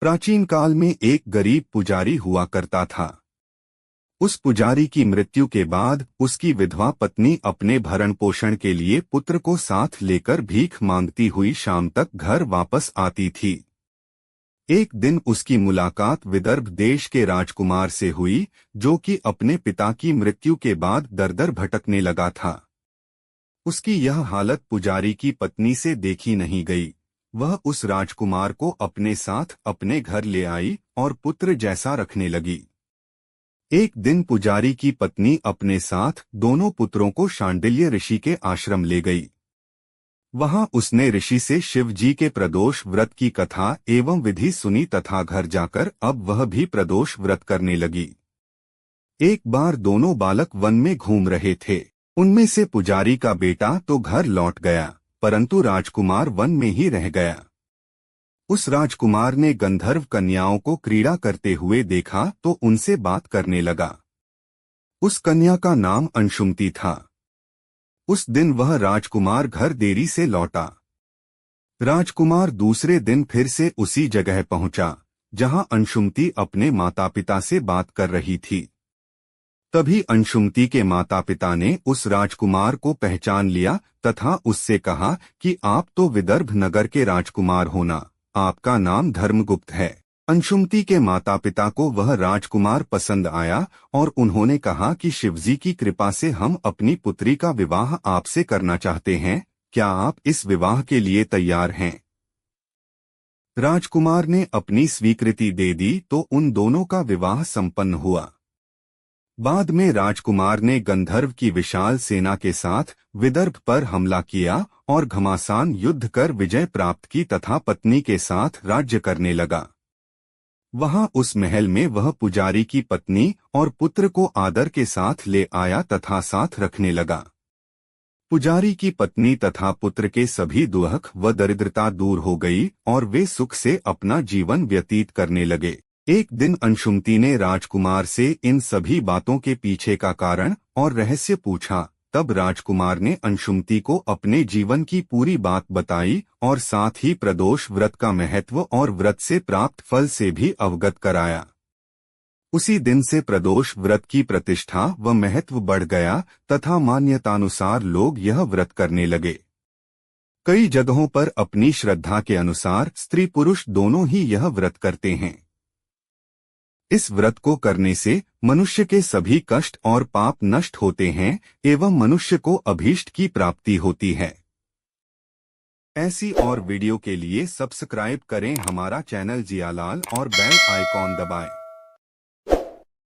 प्राचीन काल में एक गरीब पुजारी हुआ करता था। उस पुजारी की मृत्यु के बाद उसकी विधवा पत्नी अपने भरण पोषण के लिए पुत्र को साथ लेकर भीख मांगती हुई शाम तक घर वापस आती थी। एक दिन उसकी मुलाकात विदर्भ देश के राजकुमार से हुई, जो कि अपने पिता की मृत्यु के बाद दर-दर भटकने लगा था। उसकी यह हालत पुजारी की पत्नी से देखी नहीं गई। वह उस राजकुमार को अपने साथ अपने घर ले आई और पुत्र जैसा रखने लगी। एक दिन पुजारी की पत्नी अपने साथ दोनों पुत्रों को शांडिल्य ऋषि के आश्रम ले गई। वहां उसने ऋषि से शिव जी के प्रदोष व्रत की कथा एवं विधि सुनी तथा घर जाकर अब वह भी प्रदोष व्रत करने लगी। एक बार दोनों बालक वन में घूम रहे थे। उनमें से पुजारी का बेटा तो घर लौट गया, परंतु राजकुमार वन में ही रह गया। उस राजकुमार ने गंधर्व कन्याओं को क्रीड़ा करते हुए देखा तो उनसे बात करने लगा। उस कन्या का नाम अंशुमती था। उस दिन वह राजकुमार घर देरी से लौटा। राजकुमार दूसरे दिन फिर से उसी जगह पहुंचा जहां अंशुमती अपने माता पिता से बात कर रही थी। तभी अंशुमती के माता पिता ने उस राजकुमार को पहचान लिया तथा उससे कहा कि आप तो विदर्भ नगर के राजकुमार हो ना, आपका नाम धर्मगुप्त है। अंशुमती के माता पिता को वह राजकुमार पसंद आया और उन्होंने कहा कि शिवजी की कृपा से हम अपनी पुत्री का विवाह आपसे करना चाहते हैं, क्या आप इस विवाह के लिए तैयार हैं? राजकुमार ने अपनी स्वीकृति दे दी तो उन दोनों का विवाह संपन्न हुआ। बाद में राजकुमार ने गंधर्व की विशाल सेना के साथ विदर्भ पर हमला किया और घमासान युद्ध कर विजय प्राप्त की तथा पत्नी के साथ राज्य करने लगा। वहां उस महल में वह पुजारी की पत्नी और पुत्र को आदर के साथ ले आया तथा साथ रखने लगा। पुजारी की पत्नी तथा पुत्र के सभी दुख व दरिद्रता दूर हो गई और वे सुख से अपना जीवन व्यतीत करने लगे। एक दिन अंशुमती ने राजकुमार से इन सभी बातों के पीछे का कारण और रहस्य पूछा। तब राजकुमार ने अंशुमती को अपने जीवन की पूरी बात बताई और साथ ही प्रदोष व्रत का महत्व और व्रत से प्राप्त फल से भी अवगत कराया। उसी दिन से प्रदोष व्रत की प्रतिष्ठा व महत्व बढ़ गया तथा मान्यतानुसार लोग यह व्रत करने लगे। कई जगहों पर अपनी श्रद्धा के अनुसार स्त्री पुरुष दोनों ही यह व्रत करते हैं। इस व्रत को करने से मनुष्य के सभी कष्ट और पाप नष्ट होते हैं एवं मनुष्य को अभीष्ट की प्राप्ति होती है। ऐसी और वीडियो के लिए सब्सक्राइब करें हमारा चैनल जियालाल और बेल आइकॉन दबाएं।